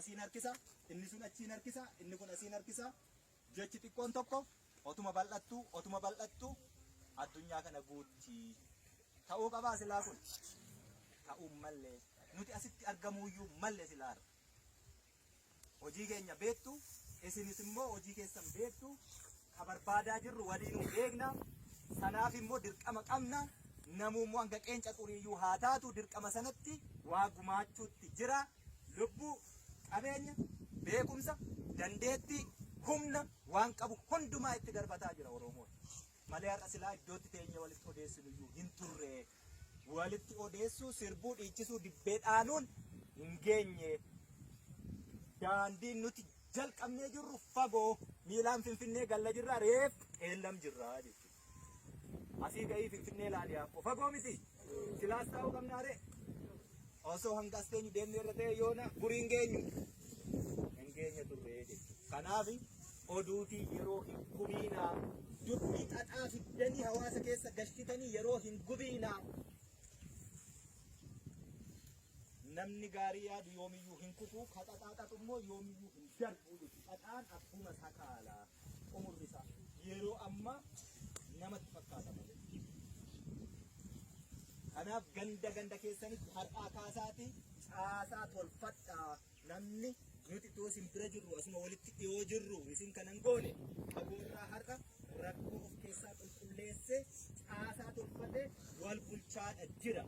asiin harkisa, inni sun achiin harkisa, inni kun asiin harkisa. Jechi xiqqoon tokko otuma bal'attu addunyaa kana guutti ta'uu qabaa silaa kun. Ta'uu mallee nuti asitti argamuuyyuu mallee silaa. Hojii keenya beektu, isinis immoo hojii keessan beektu, ka barbaadaa jirru waliinuu beekna. Sanaaf immoo dirqama qabna. Namummoo hanga qeenca xuriiyyuu haa taatu dirqama sanatti waa gumaachuutti jira. Lubbuu, qabeenya, beekumsa, dandeettii, humna waan qabu hundumaa itti darbataa jira Oromoon. Malee har'a silaa iddootti teenya walitti odeessinuyyuu hin turre. Walitti odeessuu, sirbuu, dhiichisuu, dibbee dhaanuun hin geenye. Daandiin nuti jalqabnee jirru fagoo miilaan Finfinnee galla jirra reef qeellam jirra jechuudha. Asii gahii Finfinnee ilaaliyaa fagoo miti. Silaas ta'uu qabnaare. Osoo hanga as teenyu deemnee irra ta'e yoona guriin geenyu hin geenye turre jechuudha. Kanaaf oduutii yeroo hin gubiinaa, dubbii xaxaa fiddanii hawaasa keessa gashitanii yeroo hin gubiinaa. Namni gaarii yaadu yoomiyyuu hin kufu, xaxaatu immoo yoomiyyuu hin darbu jechuudha. Xaxaan akkuma sakaalaa umurri isaa yeroo amma namatti fakkaata malee. Kanaaf ganda keessanitti har'aa kaasaati caasaa tolfadhaa. Namni nuti itoo isin bira jirru asuma walitti dhiyoo jirru isin kanan goone fagoorraa har'a rakkoo of keessaa qulqulleessee caasaa tolfatee wal bulchaadha jira.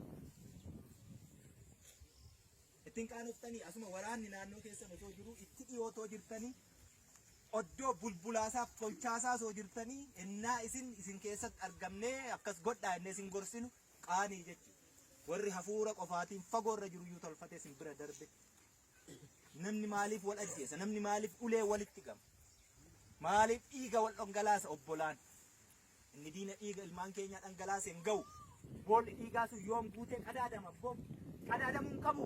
Ittiin qaanoftanii asuma waraanni naannoo keessan osoo jiru itti dhiyootoo jirtanii oddoo bulbulaasaaf tolchaasaa osoo jirtanii innaa isin keessatti argamnee akkas godhaa innee isin gorsinu qaanii jechuudha. Warri hafuura qofaatiin fagoorra jiruyyuu tolfatee isin bira darbe. Namni maaliif wal ajjeesa? Namni maaliif ulee walitti qaba? Maaliif dhiiga wal dhangalaasa obbolaan? Inni diina dhiiga ilmaan keenyaa dhangalaasa hin ga'u. Boolli dhiigaa sun yoom guutee qadaadama abboo? Qadaadamuu hin qabu.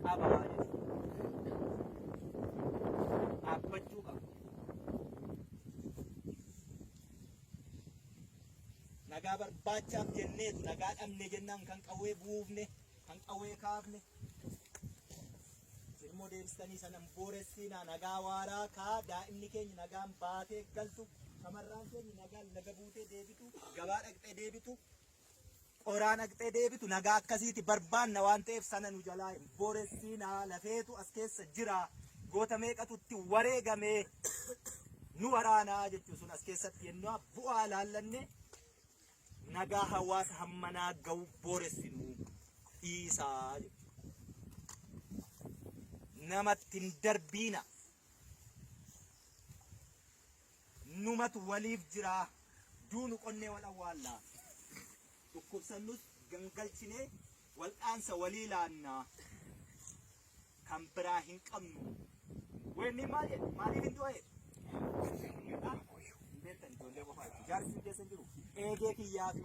Qabaa jechuudha. Dhaabbachuu qaba. Nagaa barbaachaaf jenneetu nagaa dhabne jennaan kan qawwee buufne, kan qawwee kaafne. Ilmoo deebistanii sanan booressinaa nagaa waaraa kaa daa'imni keenya nagaan baatee galtu, shamarraan keenya nagaan laga buutee deebitu, gabaa dhaqxee deebitu, qoraan dhaqxee deebitu nagaa akkasiiti barbaanna waan ta'eef sana nu jalaa hin booressinaa. Lafeetu as keessa jira. Goota meeqatu itti wareegamee nu waraanaa jechuun sun as keessatti yennoo bu'aa laallanne nagaa hawaasa hammanaa ga'u booressinu dhiisaa jechuudha. Namatti hin darbiina. Numatu waliif jira. Duunu qonnee wal awwaallaa. Dhukkubsannus gangalchinee wal'aansa walii laannaa. Kan biraa hin qabnu. Wanni maal jedhe? Maaliif hin du'e? Beektan ijoollee qofaa jechuudha. Jaarsi keessa jiru eegee kiyyaa fi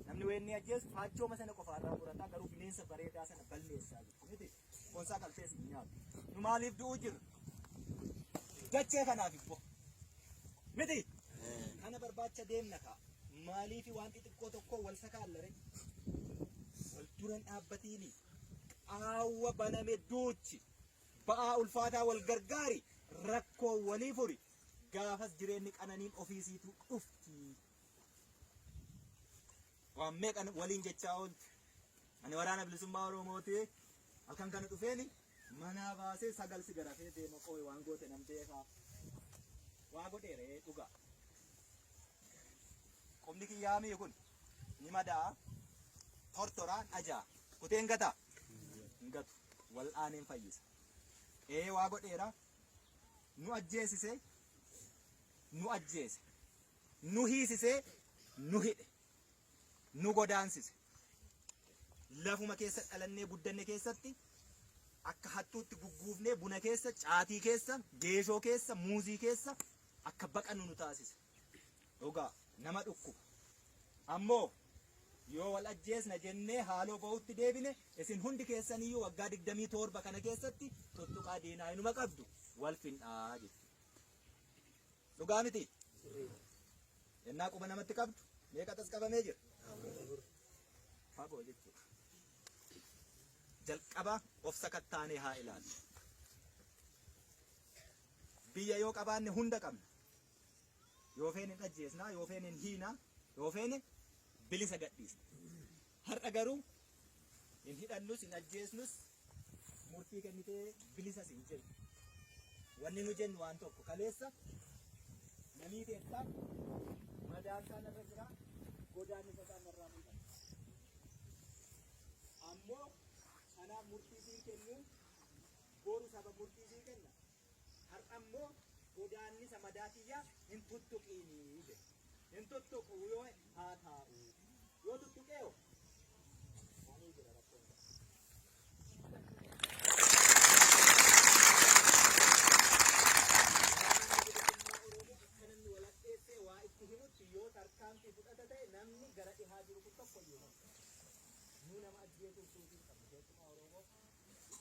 namni wanni ajjeesu faachooma sana qofaarraa murataa garuu bineensa bareedaa sana balleessaa jechuudha. Konsaa qaltees hin nyaatu. Nu maaliif du'uu jirra? Dachee kanaaf immoo miti kana barbaacha deemna kaa. Maaliif waan xixiqqoo tokko wal sakaallare wal duran dhaabbatiini qaawwa baname duuchi ba'aa ulfaataa wal gargaari rakkoo walii furi gaafas jireenyi qananiin ofiisiitu dhufti. Waan meeqan waliin jechaa oolti. Ani waraana bilisummaa Oromooti. Halkan kana dhufeeni manaa baasee sagal si garafee deema qooyi waan goote nam beekaa. Waa godheere dhugaa. Qomni kiyyaamii kun ni madaa tortoraan ajaa kuteen gataa hin gatu wal'aaneen fayyisa. Waa godheera nu ajjeesise nu ajjeese nu hiisise nu hidhe nu godaansise. Lafuma keessa dhalannee guddanne keessatti akka hattuutti gugguufnee buna keessa, caatii keessa, geeshoo keessa, muuzii keessa akka baqannu nu taasise. Dhugaa nama dhukkuba. Ammoo yoo wal ajjeesna jennee haaloo ba'utti deebine isin hundi keessaniyyuu waggaa 27 kana keessatti tuttuqaa diinaa inuma qabdu wal findhaa jechuudha. Dhugaa miti? Yennaa quba namatti qabdu meeqa tas qabamee jira? Fagoo jechuudha. jalqaba of sakattaanee haa ilaallu. Biyya yoo qabaanne hunda qabna. Yoo feene hin ajjeesnaa, yoo feene hin hiinaa, yoo feene bilisa gadhiisna. Har'a garuu hin hidhannus hin ajjeesnus murtii kennitee bilisas hin jennu. Wanni nu jennu waan tokko kaleessa namii keessaa madaan isaan irra jira, godaan isaan irraa mul'ata. Ammoo kanaaf murtii sii kennuun boru saba murtii sii kenna. Har'a ammoo godaannisa madaatiyyaa hin tuttuqiinii jedhe. Hin tuttuqu yoo haa taa'u. Yoo tuttuqeeyo maanii jira rakkoon. Yoo tarkaanfii fudhata ta'e namni gara dhihaa jiru kun tokko iyyuu nu nama ajjeetuuf suutiin qabna jechuudha.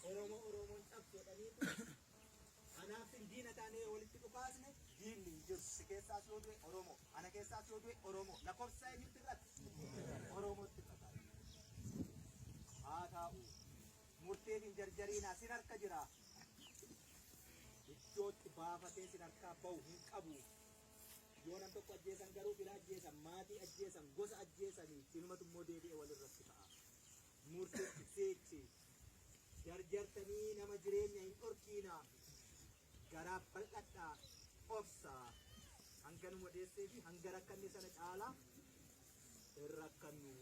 Oromoon cabsoodhaniitu anaaf diina taanee walitti dhufaasne diinni hin jiru. Si keessaas yoo du'e Oromoo, ana keessaas yoo du'e Oromoo. Lakkoofsa eenyutti irratti? Oromootti irratti. Haa taa'u. Murteef hin jarjariinaa sin harka jira. Iddootti baafatee sin harkaa bahu hin qabu. Yoo nam tokko ajjeesan garuu fira ajjeesan, maatii ajjeesan, gosa ajjeesanii sinumatu immoo deebi'ee walirratti ta'a. Murteetti seechi jarjartanii nama jireenya hin dhorkiinaa. Garaaf bal'adhaa obsaa. Hanga nu odeessee fi hanga rakkanne sana caalaa hin rakkannu.